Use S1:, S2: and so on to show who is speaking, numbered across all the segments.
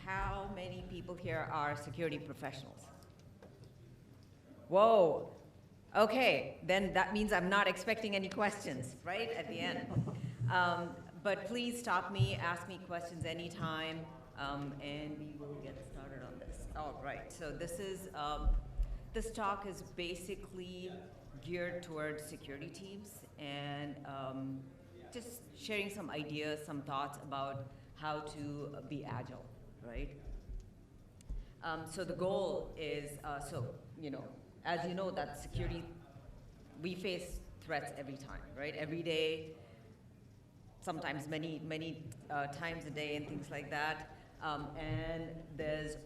S1: how many people here are security professionals? Whoa. Okay, then that means I'm not expecting any questions, right, at the end. But please stop me, ask me questions anytime, and we will get started on this. All right, so this talk is basically geared towards security teams and just sharing some ideas, some thoughts about how to be agile, right? So the goal is, as you know, that security, we face threats every time, right? Every day, sometimes many times a day and things like that. And there's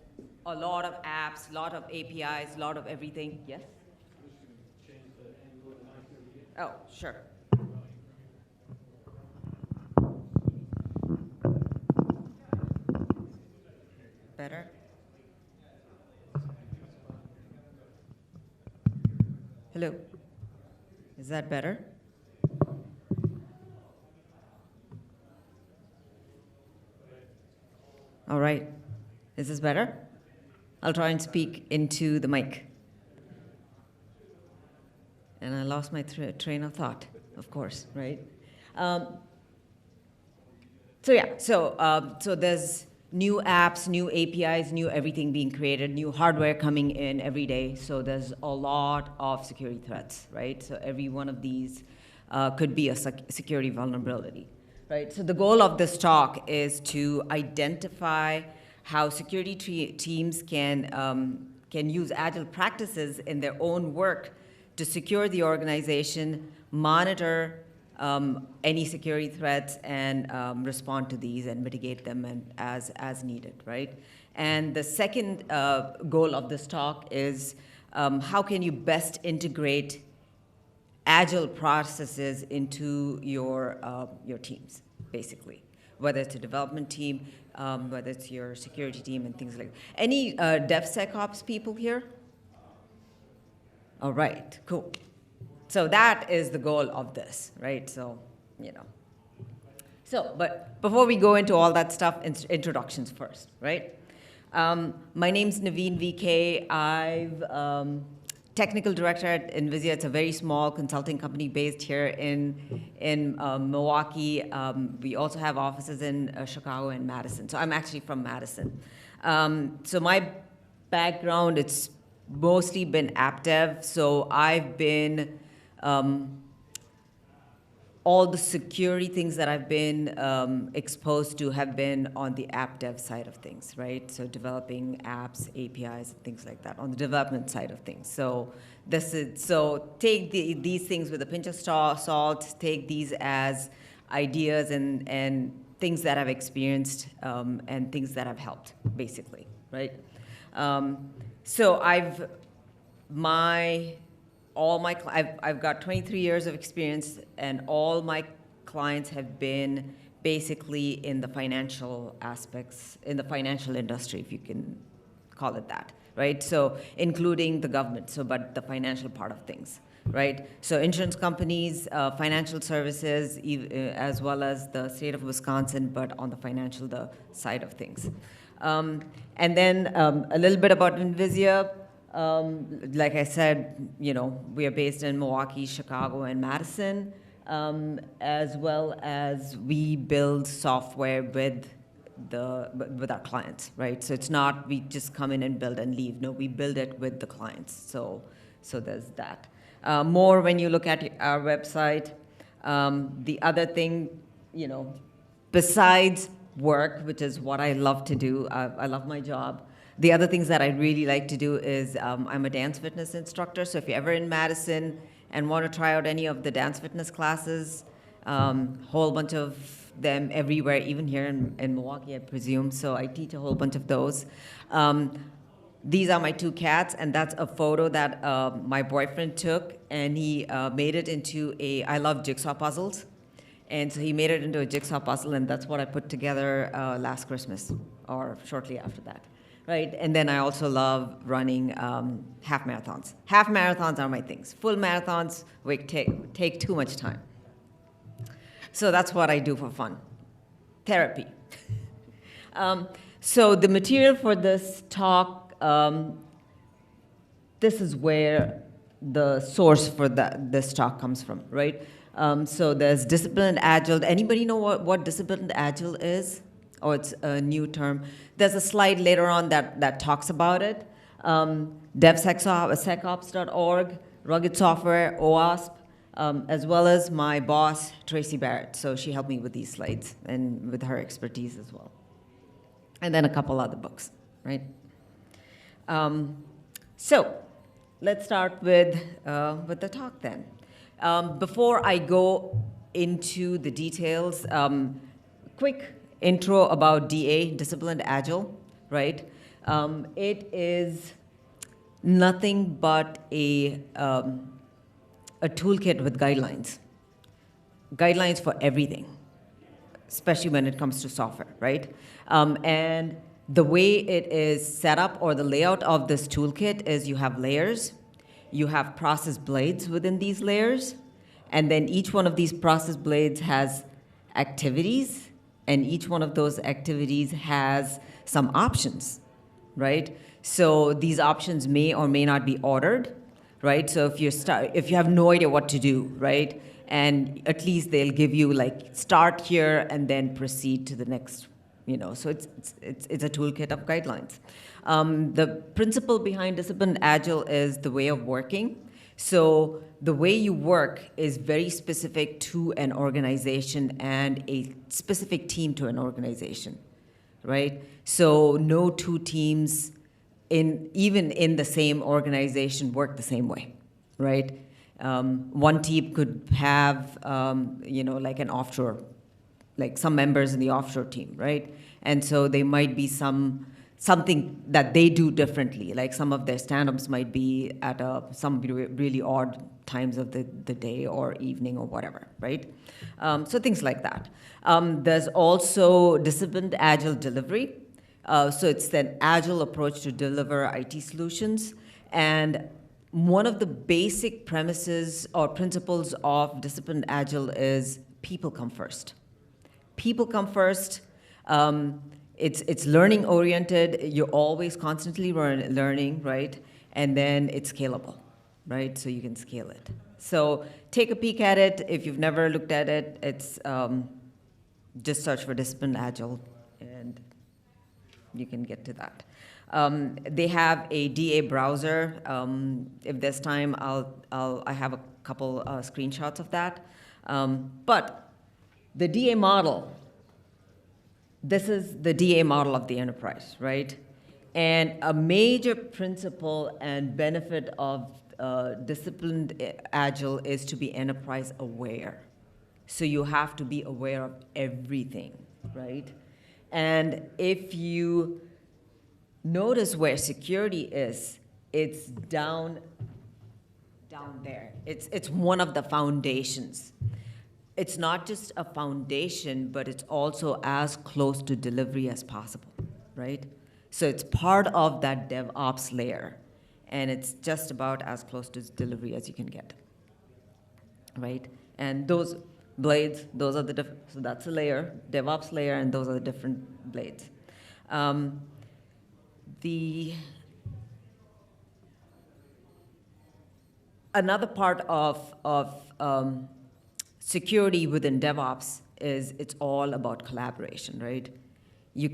S1: a lot of apps, a lot of APIs, a lot of everything. Yes? Oh, sure. Better? Hello? Is that better? All right. Is this better? I'll try and speak into the mic. And I lost my train of thought, of course, right? So there's new apps, new APIs, new everything being created, new hardware coming in every day. So there's a lot of security threats, right? So every one of these could be a security vulnerability, right? So the goal of this talk is to identify how security teams can use agile practices in their own work to secure the organization, monitor any security threats, and respond to these and mitigate them as needed, right? And the second goal of this talk is how can you best integrate agile processes into your teams, basically, whether it's a development team, whether it's your security team and things like that. Any DevSecOps people here? All right, cool. So that is the goal of this, right? So, but before we go into all that stuff, introductions first, right? My name's Naveen VK. I'm technical director at Invisia. It's a very small consulting company based here in Milwaukee. We also have offices in Chicago and Madison. So I'm actually from Madison. So my background, it's mostly been app dev. So I've been all the security things that I've been exposed to have been on the app dev side of things, right? So developing apps, APIs, and things like that on the development side of things. So take these things with a pinch of salt. Take these as ideas and things that I've experienced and things that have helped, basically, right? So I've got 23 years of experience, and all my clients have been basically in the financial aspects, in the financial industry, if you can call it that, right? So including the government, but the financial part of things, right? So insurance companies, financial services, as well as the state of Wisconsin, but on the financial side of things. And then a little bit about Invisia. Like I said, we are based in Milwaukee, Chicago, and Madison, as well as we build software with our clients, right? So it's not we just come in and build and leave. No, we build it with the clients. So there's that. More when you look at our website. The other thing, besides work, which is what I love to do, I love my job. The other things that I really like to do is I'm a dance fitness instructor. So if you're ever in Madison and want to try out any of the dance fitness classes, whole bunch of them everywhere, even here in Milwaukee, I presume. So I teach a whole bunch of those. These are my two cats, and that's a photo that my boyfriend took, and he made it into I love jigsaw puzzles. And so he made it into a jigsaw puzzle, and that's what I put together last Christmas, or shortly after that. Right, and then I also love running half marathons. Half marathons are my things. Full marathons take too much time. So that's what I do for fun. Therapy. So the material for this talk, this is where the source for this talk comes from, right? So there's disciplined agile. Anybody know what disciplined agile is? Oh, it's a new term. There's a slide later on that talks about it. DevSecOps.org, Rugged Software, OWASP, as well as my boss, Tracy Barrett. So she helped me with these slides and with her expertise as well. And then a couple other books, right? So let's start with the talk then. Before I go into the details, quick intro about DA, Disciplined Agile, right? It is nothing but a toolkit with guidelines. Guidelines for everything, especially when it comes to software, right? And the way it is set up, or the layout of this toolkit, is you have layers, you have process blades within these layers, and then each one of these process blades has activities, and each one of those activities has some options, right? So these options may or may not be ordered, right? So if you have no idea what to do, right? And at least they'll give you like start here and then proceed to the next, so it's a toolkit of guidelines. The principle behind disciplined agile is the way of working. So the way you work is very specific to an organization and a specific team to an organization, right? So no two teams even in the same organization work the same way, right? One team could have, like an offshore, like some members in the offshore team, right? And so there might be something that they do differently. Like some of their stand-ups might be at some really odd times of the day or evening or whatever, right? So things like that. There's also disciplined agile delivery. So it's an agile approach to deliver IT solutions. And one of the basic premises or principles of disciplined agile is people come first. People come first. It's learning oriented. You're always constantly learning, right? And then it's scalable, right? So you can scale it. So take a peek at it. If you've never looked at it, it's just search for disciplined agile, and you can get to that. They have a DA browser. If there's time, I have a couple screenshots of that. But the DA model, this is the DA model of the enterprise, right? And a major principle and benefit of disciplined agile is to be enterprise aware. So you have to be aware of everything, right? And if you notice where security is, it's down there. It's one of the foundations. It's not just a foundation, but it's also as close to delivery as possible, right? So it's part of that DevOps layer, and it's just about as close to delivery as you can get, right? And those blades, those are so that's a layer, DevOps layer, and those are the different blades. Another part of security within DevOps is it's all about collaboration, right? You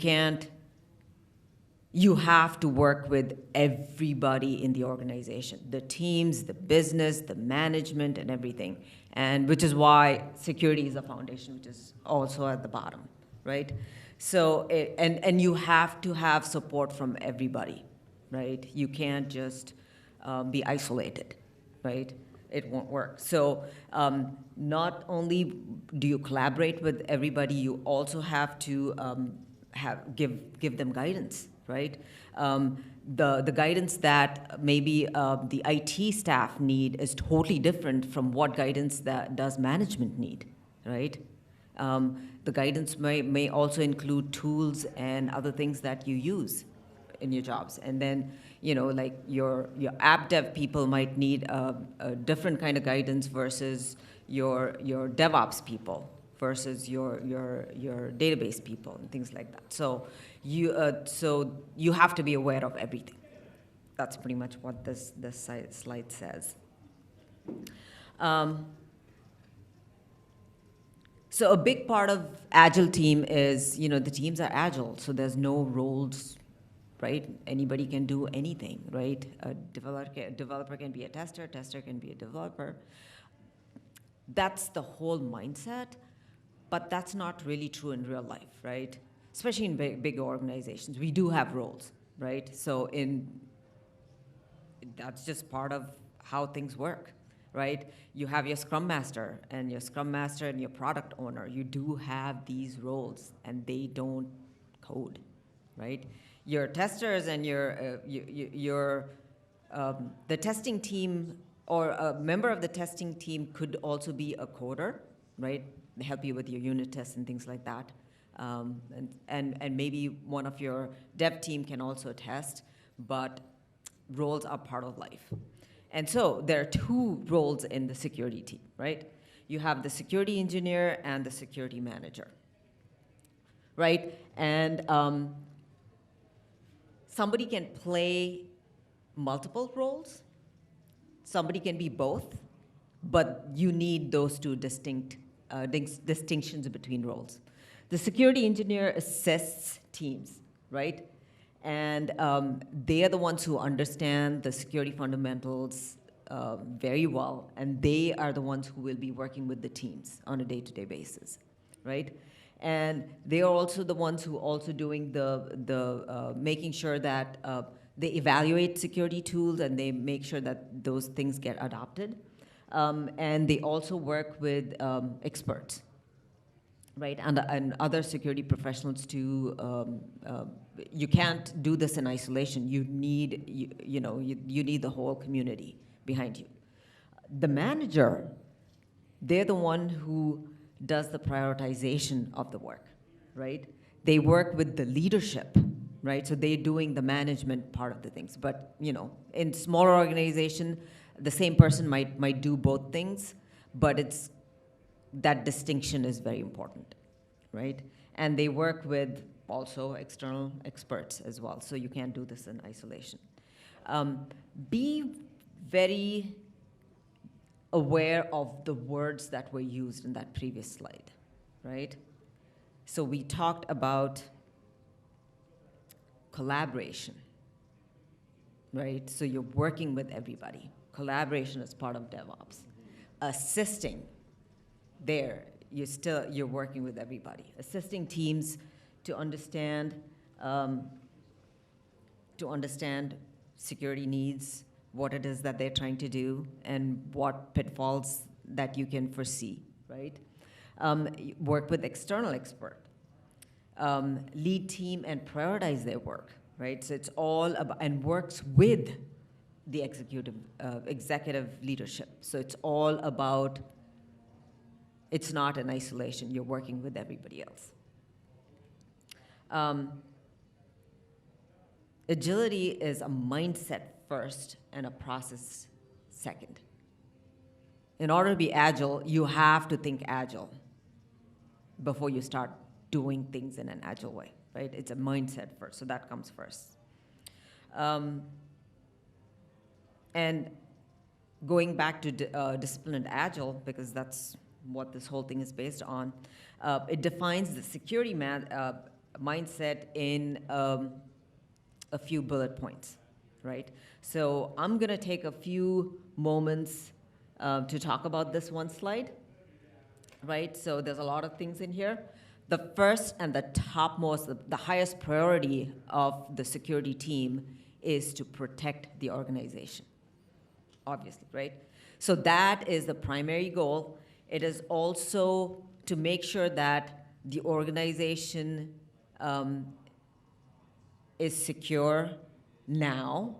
S1: have to work with everybody in the organization, the teams, the business, the management, and everything. And which is why security is a foundation, which is also at the bottom, right? So, and you have to have support from everybody, right? You can't just be isolated, right? It won't work. So not only do you collaborate with everybody, you also have to give them guidance, right? The guidance that maybe the IT staff need is totally different from what guidance that does management need, right? The guidance may also include tools and other things that you use in your jobs. And then, like your app dev people might need a different kind of guidance versus your DevOps people, versus your database people and things like that. So you have to be aware of everything. That's pretty much what this slide says. So a big part of Agile team is, the teams are Agile, so there's no roles, right? Anybody can do anything, right? A developer can be a tester can be a developer. That's the whole mindset, but that's not really true in real life, right? Especially in big organizations. We do have roles, right? So that's just part of how things work, right? You have your Scrum Master and your product owner. You do have these roles, and they don't code, right? Your testers and the testing team, or a member of the testing team could also be a coder, right? They help you with your unit tests and things like that. And maybe one of your dev team can also test, but roles are part of life. And so there are two roles in the security team, right? You have the security engineer and the security manager, right? And somebody can play multiple roles. Somebody can be both, but you need those two distinct distinctions between roles. The security engineer assists teams, right? And they are the ones who understand the security fundamentals very well, and they are the ones who will be working with the teams on a day-to-day basis, right? And they are also the ones who also doing the making sure that they evaluate security tools, and they make sure that those things get adopted. And they also work with experts, right? And other security professionals too. You can't do this in isolation. You need, you need the whole community behind you. The manager, they're the one who does the prioritization of the work, right? They work with the leadership, right? So they're doing the management part of the things. But, in smaller organization, the same person might do both things, but that distinction is very important, right? And they work with also external experts as well, so you can't do this in isolation. Be very aware of the words that were used in that previous slide, right? So we talked about collaboration, right? So you're working with everybody. Collaboration is part of DevOps. Assisting, you're working with everybody. Assisting teams to understand security needs, what it is that they're trying to do, and what pitfalls that you can foresee, right? Work with external expert. Lead team and prioritize their work, right? So it's all about, and works with the executive leadership. So it's all about, it's not in isolation. You're working with everybody else. Agility is a mindset first and a process second. In order to be agile, you have to think agile before you start doing things in an agile way, right? It's a mindset first, so that comes first. And going back to disciplined agile, because that's what this whole thing is based on, it defines the security mindset in a few bullet points, right? So I'm gonna take a few moments to talk about this one slide, right? So there's a lot of things in here. The first and the topmost, the highest priority of the security team is to protect the organization, obviously, right? So that is the primary goal. It is also to make sure that the organization is secure now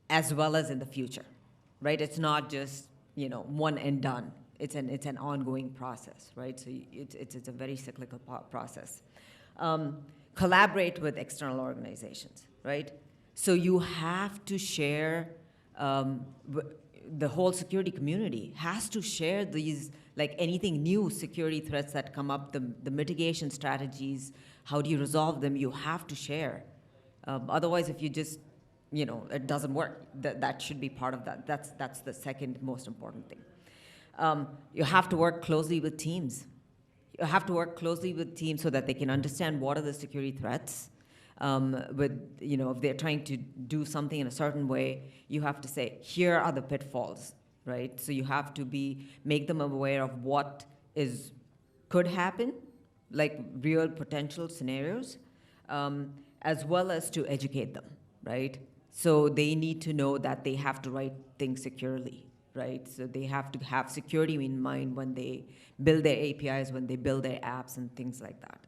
S1: as well as in the future, right? It's not just, one and done. It's an ongoing process, right? So it's a very cyclical process. Collaborate with external organizations, right? So you have to share, the whole security community has to share like anything new security threats that come up, the mitigation strategies, how do you resolve them, you have to share. Otherwise, if you just, it doesn't work. That should be part of that. That's the second most important thing. You have to work closely with teams. You have to work closely with teams so that they can understand what are the security threats. If they're trying to do something in a certain way, you have to say, here are the pitfalls, right? So you have to make them aware of what could happen, like real potential scenarios, as well as to educate them, right? So they need to know that they have to write things securely, right? So they have to have security in mind when they build their APIs, when they build their apps and things like that.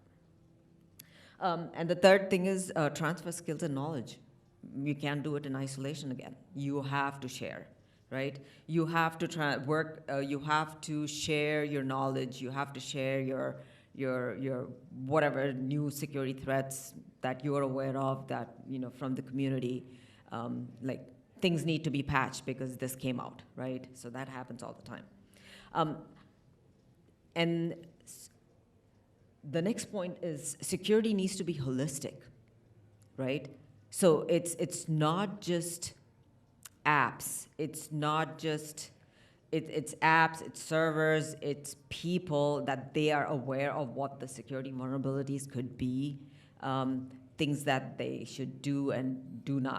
S1: And the third thing is transfer skills and knowledge. You can't do it in isolation again. You have to share, right? You have to you have to share your knowledge. You have to share your whatever new security threats that you're aware of that, from the community. Like things need to be patched because this came out, right? So that happens all the time. And the next point is security needs to be holistic, right? So it's not just apps. It's not just it's apps, it's servers, it's people that they are aware of what the security vulnerabilities could be, things that they should do and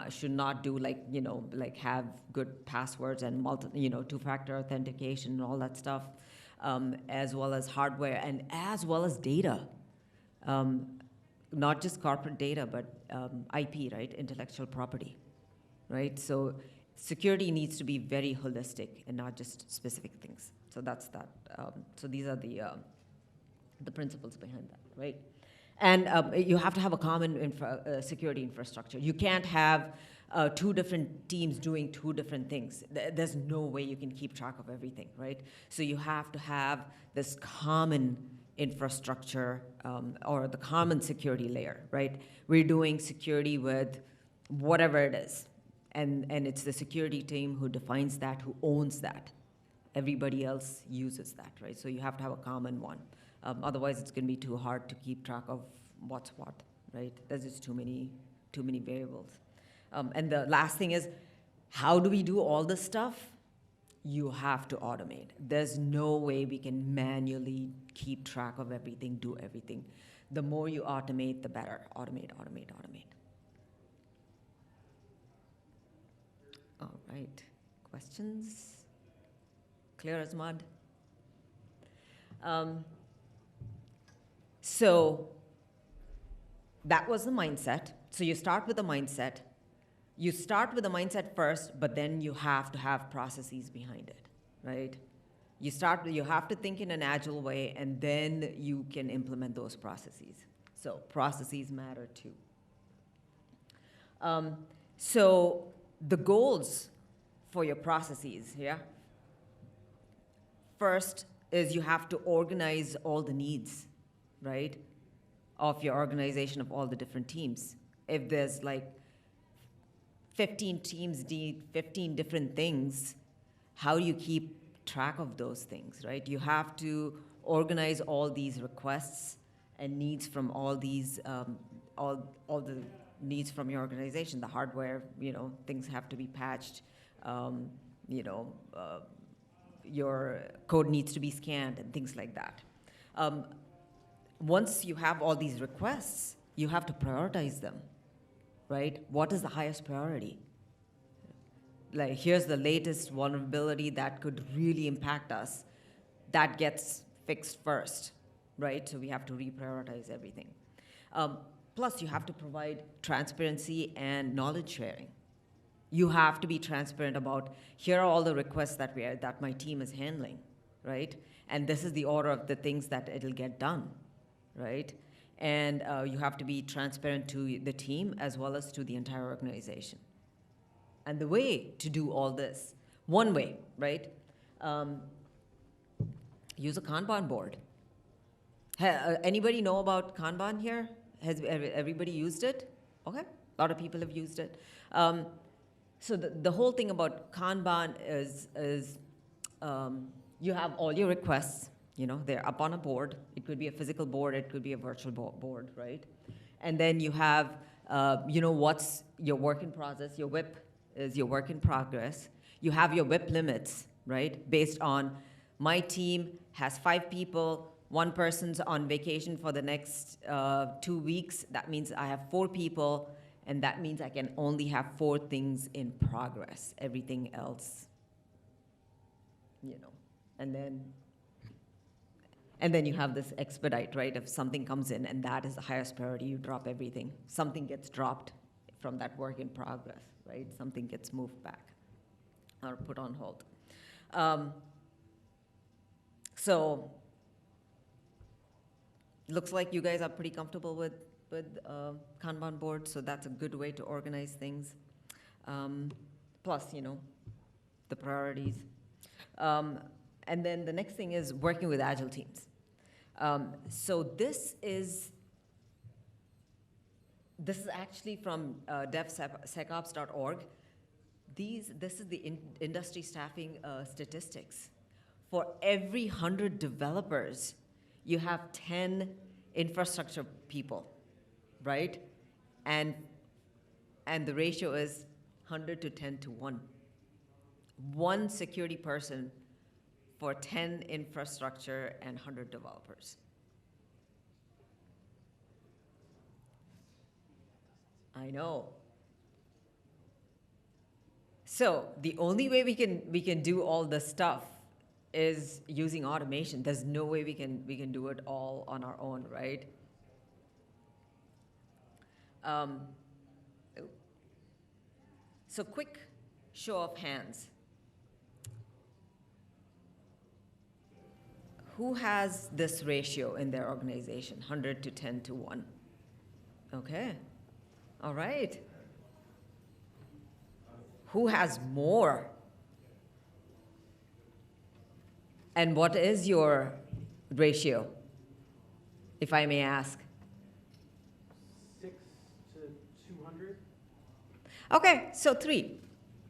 S1: should not do, like have good passwords and two-factor authentication and all that stuff. As well as hardware and as well as data. Not just corporate data, but IP, right? Intellectual property, right? So security needs to be very holistic and not just specific things. So that's that. So these are the principles behind that, right? And you have to have a common security infrastructure. You can't have two different teams doing two different things. There's no way you can keep track of everything, right? So you have to have this common infrastructure or the common security layer, right? We're doing security with whatever it is. And it's the security team who defines that, who owns that. Everybody else uses that, right? So you have to have a common one. Otherwise, it's going to be too hard to keep track of what's what, right? There's just too many variables. And the last thing is, how do we do all this stuff? You have to automate. There's no way we can manually keep track of everything, do everything. The more you automate, the better. Automate, automate, automate. All right. Questions? Clear as mud? So that was the mindset. So you start with the mindset. You start with the mindset first, but then you have to have processes behind it, right? You have to think in an agile way, and then you can implement those processes. So processes matter too. So the goals for your processes, yeah? First is you have to organize all the needs, right, of your organization, of all the different teams. If there's like 15 teams need 15 different things, how do you keep track of those things, right? You have to organize all these requests and needs from all these, all the needs from your organization. The hardware, things have to be patched, your code needs to be scanned and things like that. Once you have all these requests, you have to prioritize them, right? What is the highest priority? Like, here's the latest vulnerability that could really impact us. That gets fixed first, right? So we have to reprioritize everything. Plus, you have to provide transparency and knowledge sharing. You have to be transparent about, here are all the requests that my team is handling, right? And this is the order of the things that it'll get done, right? And you have to be transparent to the team as well as to the entire organization. And the way to do all this, one way, right? Use a Kanban board. Anybody know about Kanban here? Has everybody used it? Okay, a lot of people have used it. So the whole thing about Kanban is You have all your requests, they're up on a board. It could be a physical board, it could be a virtual board, right? And then you have, what's your work in process, your WIP is your work in progress. You have your WIP limits, right? Based on my team has 5 people, one person's on vacation for the next 2 weeks. That means I have 4 people, and that means I can only have 4 things in progress. Everything else, and then you have this expedite, right? If something comes in and that is the highest priority, you drop everything. Something gets dropped from that work in progress, right? Something gets moved back or put on hold. So looks like you guys are pretty comfortable with Kanban boards, so that's a good way to organize things. Plus, the priorities. And then the next thing is working with Agile teams. So this is actually from devsecops.org. This is the industry staffing statistics. For every 100 developers, you have 10 infrastructure people, right? And the ratio is 100 to 10 to 1. One security person for 10 infrastructure and 100 developers. I know. So the only way we can do all this stuff is using automation. There's no way we can do it all on our own, right? So quick show of hands. Who has this ratio in their organization, 100 to 10 to 1? Okay, all right. Who has more? And what is your ratio, if I may ask?
S2: 6 to 200.
S1: Okay, so 3.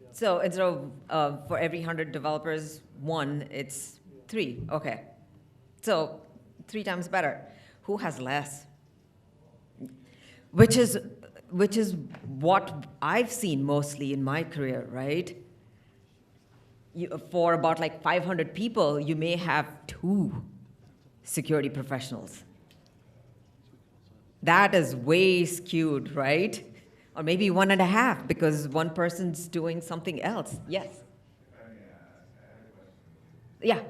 S1: Yeah. So instead of for every 100 developers, 1, it's 3. Okay. So 3 times better. Who has less? Which is what I've seen mostly in my career, right? For about like 500 people, you may have 2 security professionals. That is way skewed, right? Or maybe 1.5 because one person's doing something else. Yes?
S3: I mean, I have a question.
S1: Yeah.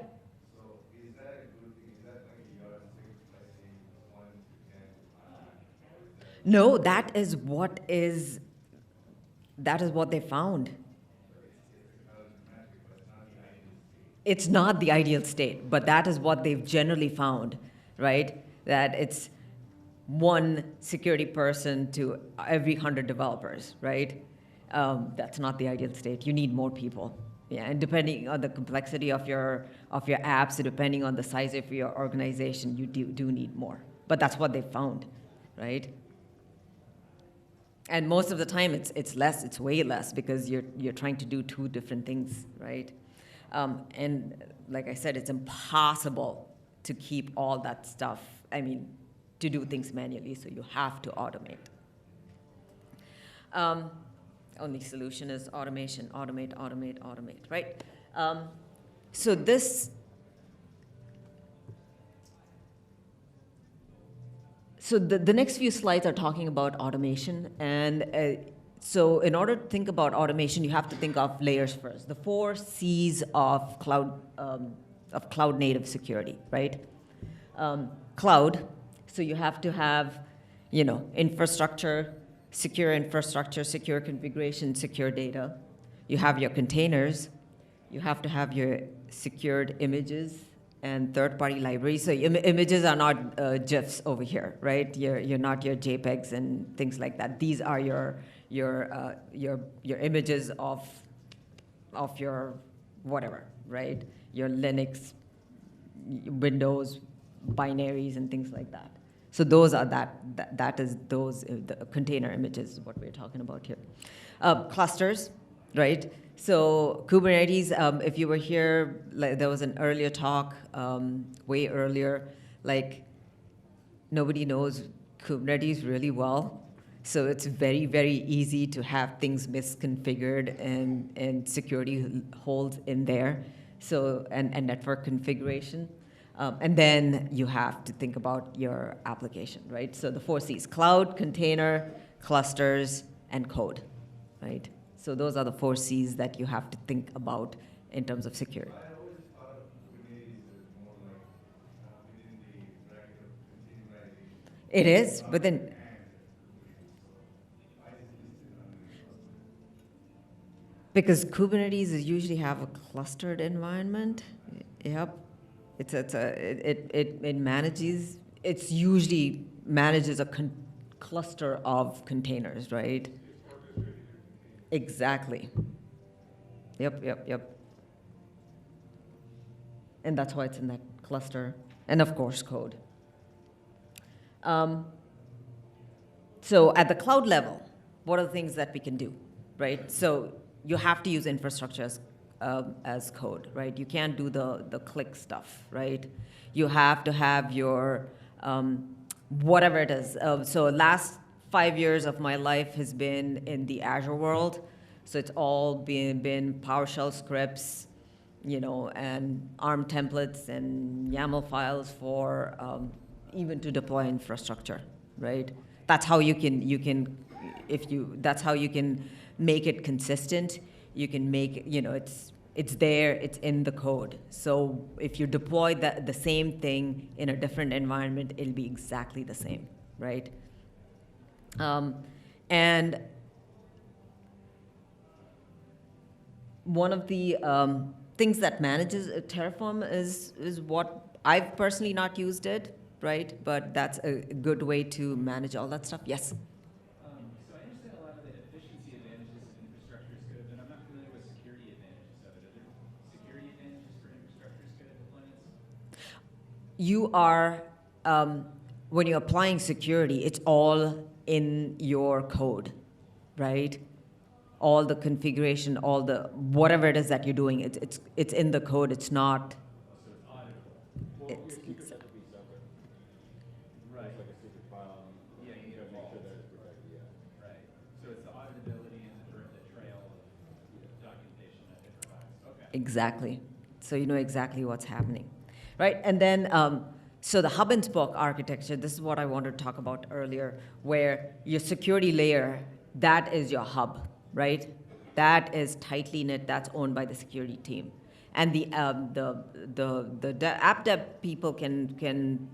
S3: So is that a good thing? Is that like a yardstick, like saying 1 to 10? Or is that
S1: No, that is what they found. It's not the ideal state, but that is what they've generally found, right? That it's 1 security person to every 100 developers, right? That's not the ideal state. You need more people. Yeah, and depending on the complexity of your apps, depending on the size of your organization, you do need more. But that's what they found, right? And most of the time, it's less. It's way less because you're trying to do 2 different things, right? And like I said, it's impossible to keep all that stuff. I mean, to do things manually, so you have to automate. Only solution is automation, automate, right? So the next few slides are talking about automation, and so in order to think about automation, you have to think of layers first. The 4 C's of cloud native security, right? Cloud. So you have to have, infrastructure, secure configuration, secure data. You have your containers. You have to have your secured images and third-party libraries. So images are not GIFs over here, right? You're not your JPEGs and things like that. These are your images of your whatever, right? Your Linux, Windows, binaries, and things like that. So those are the container images is what we're talking about here. Clusters, right? So Kubernetes, if you were here, like, there was an earlier talk, way earlier, like nobody knows Kubernetes really well. So it's very, very easy to have things misconfigured and security holes in there. So, and network configuration. And then you have to think about your application, right? So the 4 Cs: cloud, container, clusters, and code, right? So those are the 4 Cs that you have to think about in terms of security.
S3: I always thought of Kubernetes as more like within the bracket of containerization.
S1: It is, but then
S3: And I just listed under the cluster.
S1: because Kubernetes is usually have a clustered environment. Yep. It manages, it's usually manages a cluster of containers, right? Exactly. Yep. And that's why it's in that cluster. And of course, code. So at the cloud level, what are the things that we can do, right? So you have to use infrastructure as code, right? You can't do the click stuff, right? You have to have your whatever it is. So last 5 years of my life has been in the Azure world. So it's all been PowerShell scripts, and ARM templates and YAML files for even to deploy infrastructure, right? That's how that's how you can make it consistent. You can make, it's there, it's in the code. So if you deploy the same thing in a different environment, it'll be exactly the same, right? And one of the things that manages Terraform is what I've personally not used it, right? But that's a good way to manage all that stuff. Yes.
S4: So I understand a lot of the efficiency advantages of infrastructure as code, but I'm not familiar with security advantages of it. Are there security advantages for infrastructure as code deployments?
S1: You are, when you're applying security, it's all in your code, right? All the configuration, all the whatever it is that you're doing, it's in the code. It's not.
S4: So it's auditable.
S1: It's,
S4: Right. It's like a secret file. Yeah, you gotta make sure that it's protected. Yeah. Right. So it's the auditability and the trail of documentation that it provides. Okay.
S1: exactly. So you know exactly what's happening, right? And then, so the hub and spoke architecture. This is what I wanted to talk about earlier, where your security layer, that is your hub, right? That is tightly knit. That's owned by the security team, and the app dev people can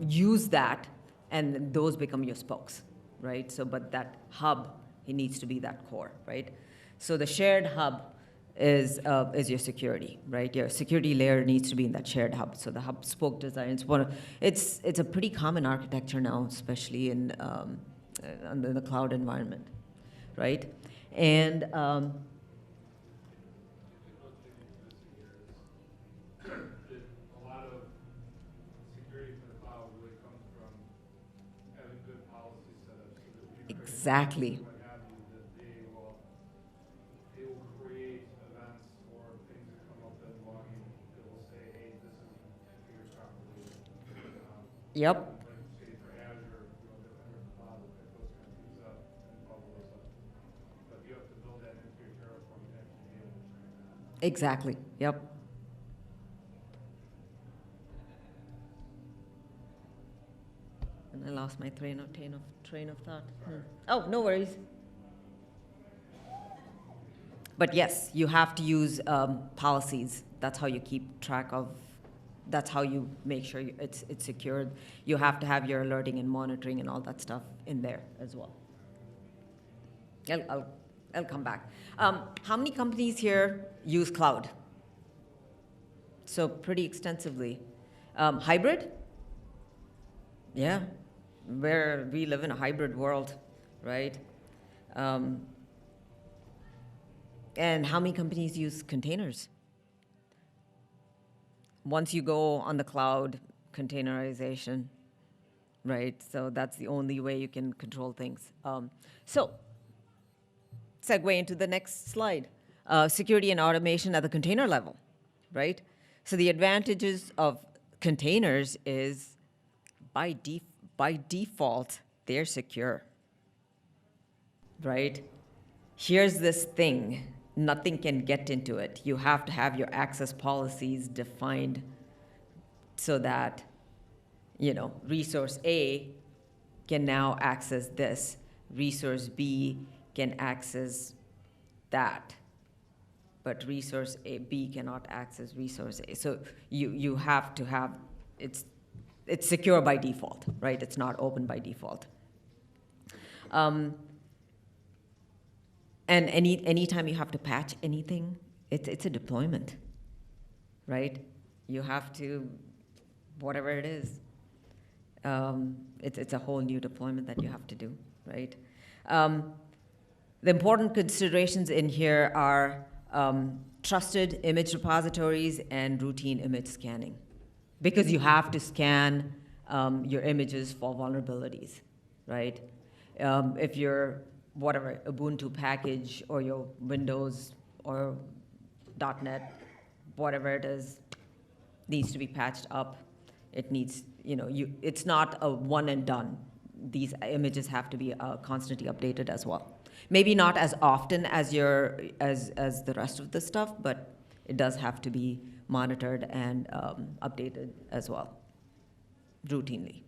S1: use that, and those become your spokes, right? So, but that hub, it needs to be that core, right? So the shared hub is your security, right? Your security layer needs to be in that shared hub. So the hub spoke design is it's a pretty common architecture now, especially in the cloud environment, right? And
S3: Did a lot of security for the cloud really comes from having good policy setup so that people
S1: exactly.
S3: what have you, that they will create events or things that come up in logging that will say, hey, this isn't configured properly.
S1: Yep.
S3: Like say for Azure, depending on the cloud, will pick those kind of things up and bubble those up. But you have to build that into your Terraform to actually be able to train that.
S1: Exactly. Yep. And I lost my train of thought. Oh, no worries. But yes, you have to use policies. That's how you keep track of. That's how you make sure it's secured. You have to have your alerting and monitoring and all that stuff in there as well. I'll come back. How many companies here use cloud? So pretty extensively. Hybrid? Yeah, where we live in a hybrid world, right? And how many companies use containers? Once you go on the cloud, containerization, right? So that's the only way you can control things. So segue into the next slide. Security and automation at the container level, right? So the advantages of containers is by default, they're secure, right? Here's this thing, nothing can get into it. You have to have your access policies defined so that, resource A can now access this, resource B can access that, but resource B cannot access resource A. So you have to have, it's secure by default, right? It's not open by default. And anytime you have to patch anything, it's a deployment, right? You have to, whatever it is, it's a whole new deployment that you have to do, right? The important considerations in here are trusted image repositories and routine image scanning, because you have to scan your images for vulnerabilities, right? If your whatever Ubuntu package or your Windows or .NET, whatever it is, needs to be patched up. It needs, it's not a one and done. These images have to be constantly updated as well. Maybe not as often as as the rest of the stuff, but it does have to be monitored and updated as well, routinely.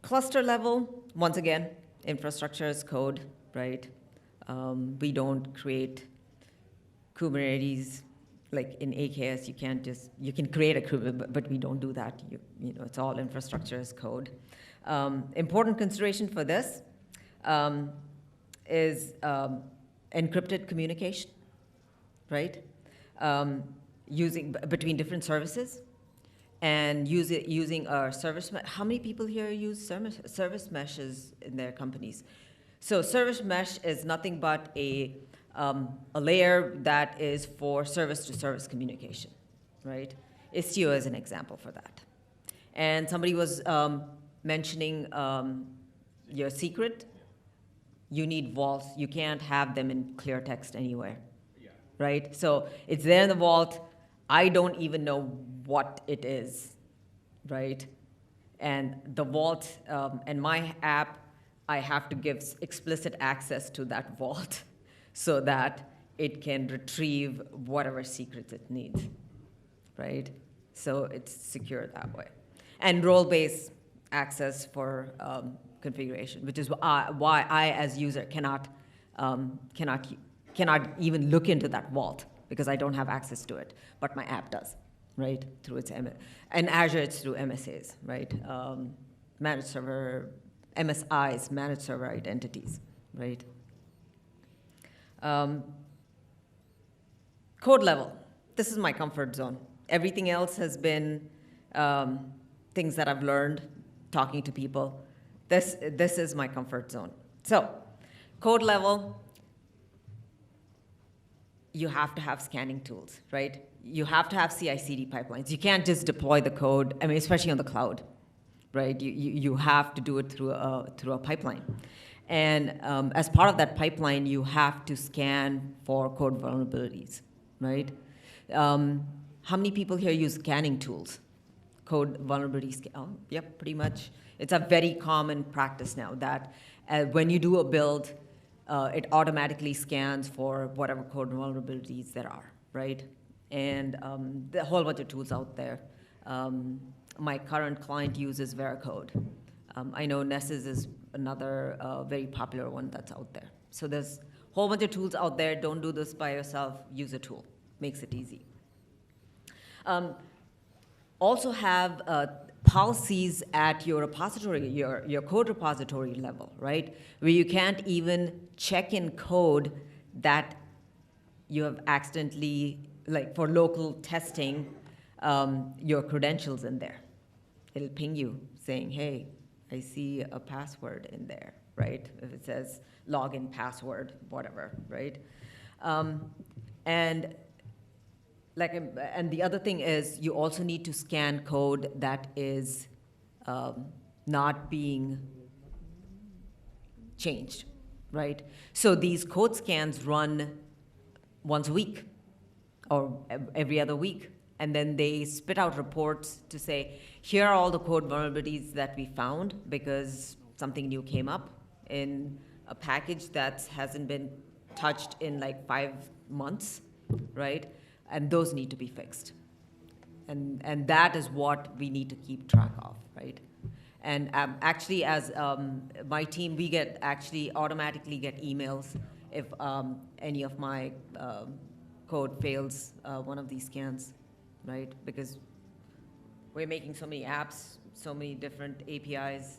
S1: Cluster level, once again, infrastructure as code, right? We don't create Kubernetes. Like in AKS, you can create a Kubernetes, but we don't do that. It's all infrastructure as code. Important consideration for this is encrypted communication, right? Using between different services, and using our service mesh. How many people here use service meshes in their companies? So service mesh is nothing but a layer that is for service-to-service communication, right? Istio is an example for that. And somebody was mentioning your secret. You need vaults. You can't have them in clear text anywhere, right? So it's there in the vault. I don't even know what it is, right? And the vault and my app, I have to give explicit access to that vault so that it can retrieve whatever secrets it needs, right? So it's secure that way. And role-based access for configuration, which is why I, as user, cannot even look into that vault because I don't have access to it, but my app does, right? Through its and Azure, it's through MSAs, right? Managed server, MSIs, managed server identities, right? Code level. This is my comfort zone. Everything else has been things that I've learned talking to people. This is my comfort zone. So, code level, you have to have scanning tools, right? You have to have CI/CD pipelines. You can't just deploy the code. I mean, especially on the cloud, right? You have to do it through a pipeline. And as part of that pipeline, you have to scan for code vulnerabilities, right? How many people here use scanning tools? Code vulnerability scan? Yep, pretty much. It's a very common practice now that when you do a build, it automatically scans for whatever code vulnerabilities there are, right? And there are a whole bunch of tools out there. My current client uses Veracode. I know Nessus is another very popular one that's out there. So there's a whole bunch of tools out there. Don't do this by yourself. Use a tool. Makes it easy. Also have policies at your repository, your code repository level, right? Where you can't even check in code that you have accidentally, like for local testing, your credentials in there. It'll ping you saying, hey, I see a password in there, right? If it says login password, whatever, right? And the other thing is you also need to scan code that is not being changed, right? So these code scans run once a week or every other week. And then they spit out reports to say, here are all the code vulnerabilities that we found because something new came up in a package that hasn't been touched in like 5 months, right? And those need to be fixed. And that is what we need to keep track of, right? And actually, as my team, we actually automatically get emails if any of my code fails one of these scans, right? Because we're making so many apps, so many different APIs.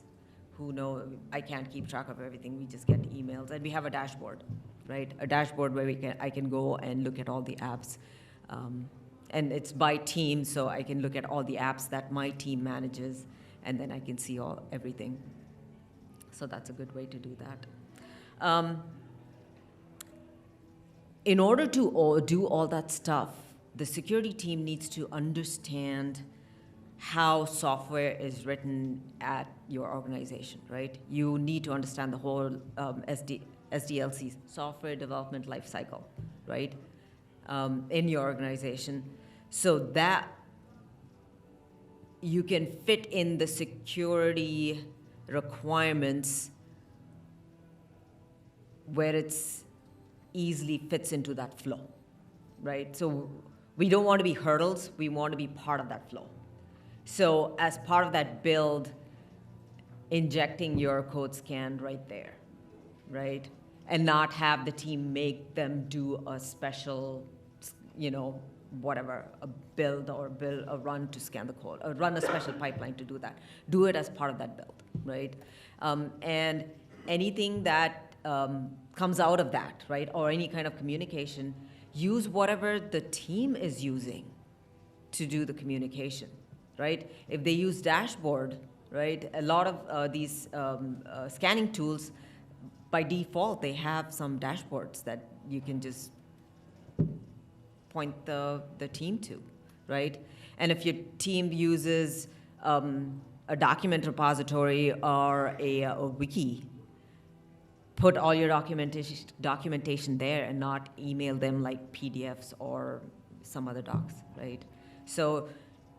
S1: Who know? I can't keep track of everything. We just get emails, and we have a dashboard, right? A dashboard where I can go and look at all the apps. And it's by team, so I can look at all the apps that my team manages, and then I can see everything. So that's a good way to do that. In order to do all that stuff, the security team needs to understand how software is written at your organization, right? You need to understand the whole SDLC, software development lifecycle, right? In your organization, so that you can fit in the security requirements where it's easily fits into that flow, right? So we don't want to be hurdles, we want to be part of that flow. So as part of that build, injecting your code scan right there, right? And not have the team make them do a special, whatever, a build or a run to scan the code, or run a special pipeline to do that. Do it as part of that build, right? And anything that comes out of that, right, or any kind of communication, use whatever the team is using to do the communication, right? If they use dashboard, right, a lot of these scanning tools, by default, they have some dashboards that you can just point the team to, right? And if your team uses a document repository or a wiki, put all your documentation there and not email them like PDFs or some other docs, right? So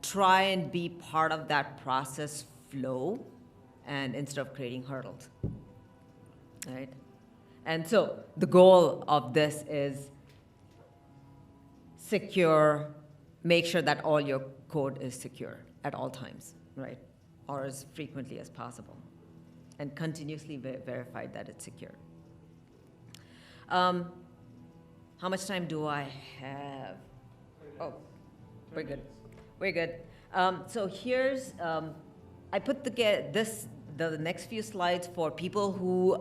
S1: try and be part of that process flow, and instead of creating hurdles, right? And so the goal of this is secure, make sure that all your code is secure at all times, right? Or as frequently as possible, and continuously verify that it's secure. How much time do I have? Oh, we're good. We're good. So here's, I put the next few slides for people who,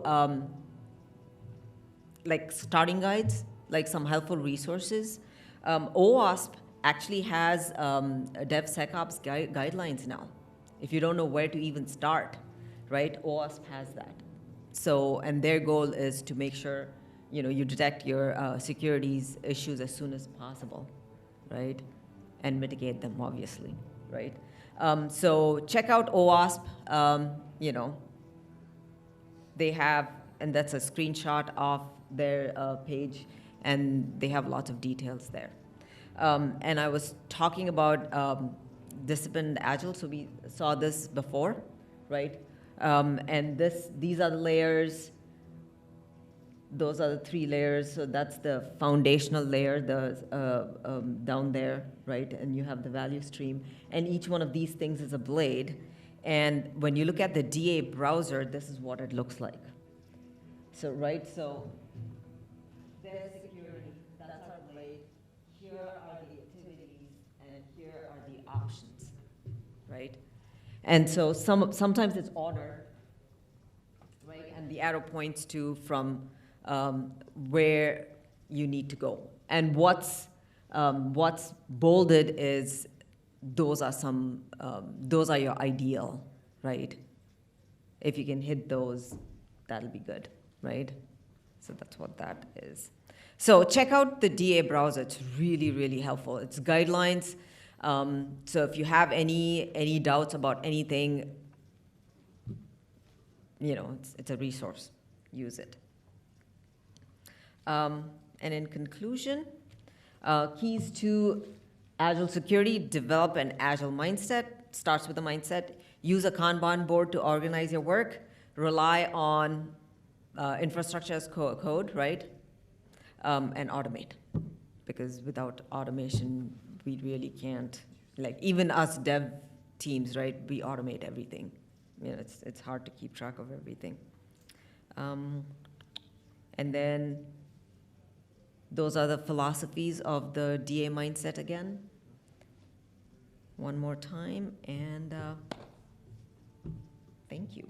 S1: like starting guides, like some helpful resources. OWASP actually has DevSecOps guidelines now. If you don't know where to even start, right? OWASP has that. So, and their goal is to make sure, you detect your securities issues as soon as possible, right? And mitigate them, obviously, right? So check out OWASP, they have, and that's a screenshot of their page, and they have lots of details there. And I was talking about disciplined Agile, so we saw this before, right? And these are the layers. Those are the 3 layers. So that's the foundational layer, down there, right? And you have the value stream. And each one of these things is a blade. And when you look at the DA browser, this is what it looks like. So, right, so there's security, that's our blade. Here are the activities, and here are the options, right? And so sometimes it's ordered, right? And the arrow points to from where you need to go. And what's bolded is those are your ideal, right? If you can hit those, that'll be good, right? So that's what that is. So check out the DA browser. It's really, really helpful. It's guidelines. So if you have any doubts about anything, it's a resource. Use it. And in conclusion, keys to Agile security: develop an Agile mindset. Starts with a mindset. Use a Kanban board to organize your work. Rely on infrastructure as code, right? And automate, because without automation, we really can't. Like even us dev teams, right? We automate everything. You know, it's hard to keep track of everything. And then those are the philosophies of the DA mindset again. One more time, and thank you.